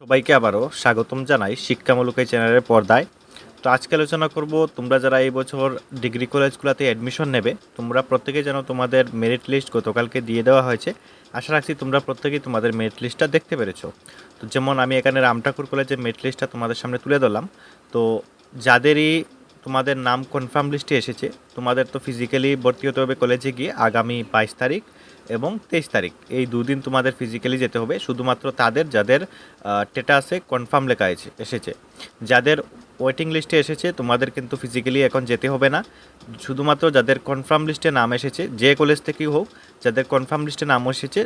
সবাইকে আবারও স্বাগতম জানাই শিক্ষামূলক এই চ্যানেলের পর্দায়। তো আজকে আলোচনা করব তোমরা যারা এই বছর ডিগ্রি কলেজগুলোতে অ্যাডমিশন নেবে, তোমরা প্রত্যেকেই যেন তোমাদের মেরিট লিস্ট গতকালকে দিয়ে দেওয়া হয়েছে। আশা রাখছি তোমরা প্রত্যেকেই তোমাদের মেরিট লিস্টটা দেখতে পেরেছো। তো যেমন আমি এখানে রামঠাকুর কলেজের মেরিট লিস্টটা তোমাদের সামনে তুলে ধরলাম। তো যাদেরই তোমাদের নাম কনফার্ম লিস্টে এসেছে, তোমাদের তো ফিজিক্যালি ভর্তি হতে হবে কলেজে গিয়ে আগামী 22 তারিখ এবং 23 তারিখ, এই দুদিন তোমাদের ফিজিক্যালি যেতে হবে। শুধুমাত্র তাদের যাদের স্ট্যাটাসে কনফার্ম লেখা এসেছে। যাদের ওয়েটিং লিস্টে এসেছে তোমাদের কিন্তু ফিজিক্যালি এখন যেতে হবে না। শুধুমাত্র যাদের কনফার্ম লিস্টে নাম এসেছে, যে কলেজ থেকেই হোক, যাদের কনফার্ম লিস্টে নাম এসেছে,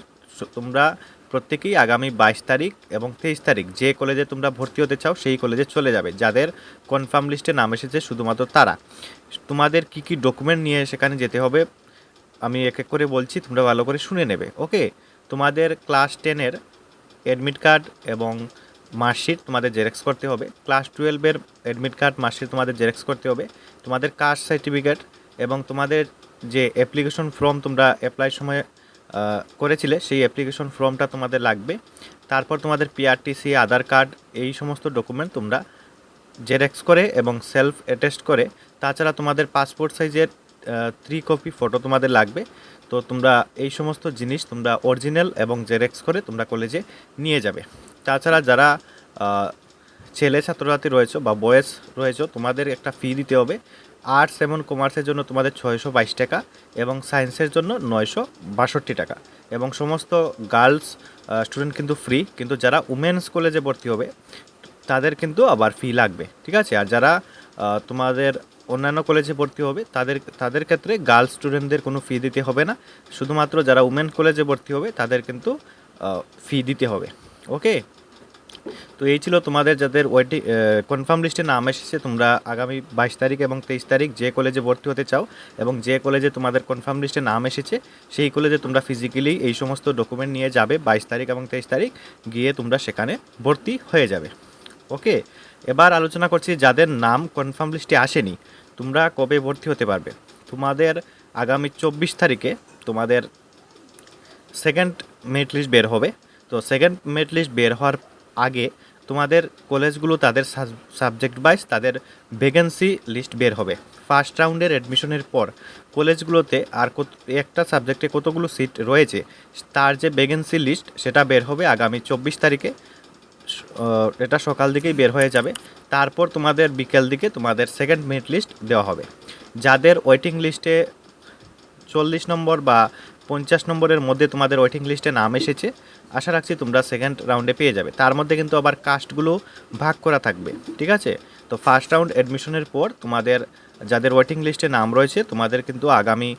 তোমরা প্রত্যেকেই আগামী 22 তারিখ এবং 23 তারিখ যে কলেজে তোমরা ভর্তি হতে চাও সেই কলেজে চলে যাবে। যাদের কনফার্ম লিস্টে নাম এসেছে শুধুমাত্র তারা। তোমাদের কি কি ডকুমেন্ট নিয়ে সেখানে যেতে হবে আমি এক এক করে বলছি, তোমরা ভালো করে শুনে নেবে। ওকে, তোমাদের ক্লাস 10-এর অ্যাডমিট কার্ড এবং মার্কশিট তোমাদের জেরক্স করতে হবে। ক্লাস 12-এর অ্যাডমিট কার্ড, মার্কশিট তোমাদের জেরক্স করতে হবে। তোমাদের কাস্ট সার্টিফিকেট এবং তোমাদের যে অ্যাপ্লিকেশন ফর্ম তোমরা অ্যাপ্লাইয়ের সময় করেছিলে সেই অ্যাপ্লিকেশন ফর্মটা তোমাদের লাগবে। তারপর তোমাদের পিআরটিসি, আধার কার্ড, এই সমস্ত ডকুমেন্ট তোমরা জেরক্স করে এবং সেলফ অ্যাটেস্ট করে, তাছাড়া তোমাদের পাসপোর্ট সাইজের 3 কপি ফটো তোমাদের লাগবে। তো তোমরা এই সমস্ত জিনিস তোমরা অরিজিনাল এবং জেরক্স করে তোমরা কলেজে নিয়ে যাবে। তাছাড়া যারা ছেলে ছাত্রছাত্রী রয়েছে বা বয়েজ রয়েছে, তোমাদের একটা ফি দিতে হবে। আর্টস এবং কমার্সের জন্য তোমাদের 622 টাকা এবং সায়েন্সের জন্য 962 টাকা। এবং সমস্ত গার্লস স্টুডেন্ট কিন্তু ফ্রি, কিন্তু যারা উমেন্স কলেজে ভর্তি হবে তাদের কিন্তু আবার ফি লাগবে, ঠিক আছে। আর যারা তোমাদের অন্যান্য কলেজে ভর্তি হবে তাদের ক্ষেত্রে গার্লস স্টুডেন্টদের কোনো ফি দিতে হবে না। শুধুমাত্র যারা উমেন কলেজে ভর্তি হবে তাদের কিন্তু ফি দিতে হবে। ওকে, তো এই ছিল তোমাদের যাদের কনফার্ম লিস্টে নাম এসেছে, তোমরা আগামী 22 তারিখ এবং 23 তারিখ যে কলেজে ভর্তি হতে চাও এবং যে কলেজে তোমাদের কনফার্ম লিস্টে নাম এসেছে সেই কলেজে তোমরা ফিজিক্যালি এই সমস্ত ডকুমেন্ট নিয়ে যাবে। 22 তারিখ এবং 23 তারিখ গিয়ে তোমরা সেখানে ভর্তি হয়ে যাবে। ওকে, এবার আলোচনা করছি যাদের নাম কনফার্ম লিস্টে আসেনি, তোমরা কবে ভর্তি হতে পারবে। তোমাদের আগামী 24 তারিখে তোমাদের সেকেন্ড মেরিট লিস্ট বের হবে। তো সেকেন্ড মেরিট লিস্ট বের হওয়ার আগে তোমাদের কলেজগুলো তাদের সাবজেক্ট ওয়াইজ তাদের ভ্যাকেন্সি লিস্ট বের হবে। ফার্স্ট রাউন্ডের অ্যাডমিশনের পর কলেজগুলোতে আর একটা সাবজেক্টে কতগুলো সিট রয়েছে তার যে ভ্যাকেন্সি লিস্ট সেটা বের হবে আগামী 24 তারিখে। এটা সকাল দিকেই বের হয়ে যাবে। তারপর তোমাদের বিকেল দিকে তোমাদের সেকেন্ড মেরিট লিস্ট দেওয়া হবে। যাদের ওয়েটিং লিস্টে 40 নম্বর বা 50 নম্বরের মধ্যে তোমাদের ওয়েটিং লিস্টে নাম এসেছে, আশা রাখছি তোমরা সেকেন্ড রাউন্ডে পেয়ে যাবে। তার মধ্যে কিন্তু আবার কাস্টগুলো ভাগ করা থাকবে, ঠিক আছে। তো ফার্স্ট রাউন্ড অ্যাডমিশনের পর তোমাদের যাদের ওয়েটিং লিস্টে নাম রয়েছে তোমাদের কিন্তু আগামী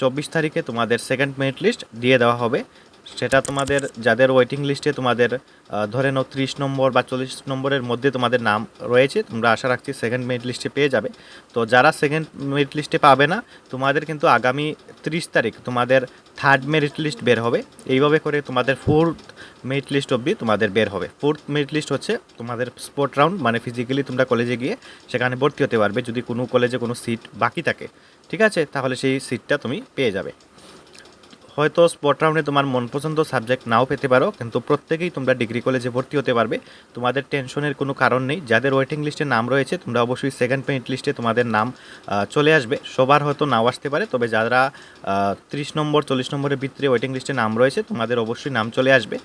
24 তারিখে তোমাদের সেকেন্ড মেরিট লিস্ট দিয়ে দেওয়া হবে। সেটা তোমাদের যাদের ওয়েটিং লিস্টে তোমাদের ধরে নাও 30 নম্বর বা 40 নম্বরের মধ্যে তোমাদের নাম রয়েছে, তোমরা আশা রাখছি সেকেন্ড মেরিট লিস্টে পেয়ে যাবে। তো যারা সেকেন্ড মেরিট লিস্টে পাবে না, তোমাদের কিন্তু আগামী 30 তারিখ তোমাদের থার্ড মেরিট লিস্ট বের হবে। এইভাবে করে তোমাদের ফোর্থ মেরিট লিস্ট অবধি তোমাদের বের হবে। ফোর্থ মেরিট লিস্ট হচ্ছে তোমাদের স্পট রাউন্ড, মানে ফিজিক্যালি তোমরা কলেজে গিয়ে সেখানে ভর্তি হতে পারবে। যদি কোনো কলেজে কোনো সিট বাকি থাকে, ঠিক আছে, তাহলে সেই সিটটা তুমি পেয়ে যাবে। হয়তো স্পট রাউন্ডে তোমার মন পছন্দ সাবজেক্ট নাও পেতে পারো, কিন্তু প্রত্যেকেই তোমরা ডিগ্রি কলেজে ভর্তি হতে পারবে। তোমাদের টেনশনের কোনো কারণ নেই। যাদের ওয়েটিং লিস্টে নাম রয়েছে তোমরা অবশ্যই সেকেন্ড মেরিট লিস্টে তোমাদের নাম চলে আসবে। সবার হয়তো নাও আসতে পারে, তবে যারা 30 নম্বর 40 নম্বরের ভিতরে ওয়েটিং লিস্টে নাম রয়েছে তোমাদের অবশ্যই নাম চলে আসবে।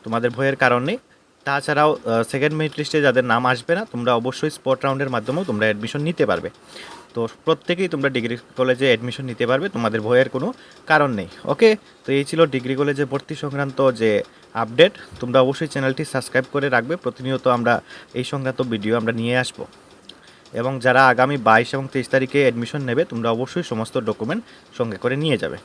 তোমাদের ভয়ের কারণ নেই। তাছাড়াও সেকেন্ড মেরিট লিস্টে যাদের নাম আসবে না, তোমরা অবশ্যই স্পট রাউন্ডের মাধ্যমেও তোমরা অ্যাডমিশন নিতে পারবে। তো প্রত্যেকেই তোমরা ডিগ্রি কলেজে অ্যাডমিশন নিতে পারবে, তোমাদের ভয়ের কোনো কারণ নেই। ওকে, তো এই ছিল ডিগ্রি কলেজে ভর্তি সংক্রান্ত যে আপডেট। তোমরা অবশ্যই চ্যানেলটি সাবস্ক্রাইব করে রাখবে, প্রতিনিয়ত আমরা এই সংক্রান্ত ভিডিও আমরা নিয়ে আসবো। এবং যারা আগামী 22 এবং 23 তারিখে অ্যাডমিশন নেবে তোমরা অবশ্যই সমস্ত ডকুমেন্ট সঙ্গে করে নিয়ে যাবে।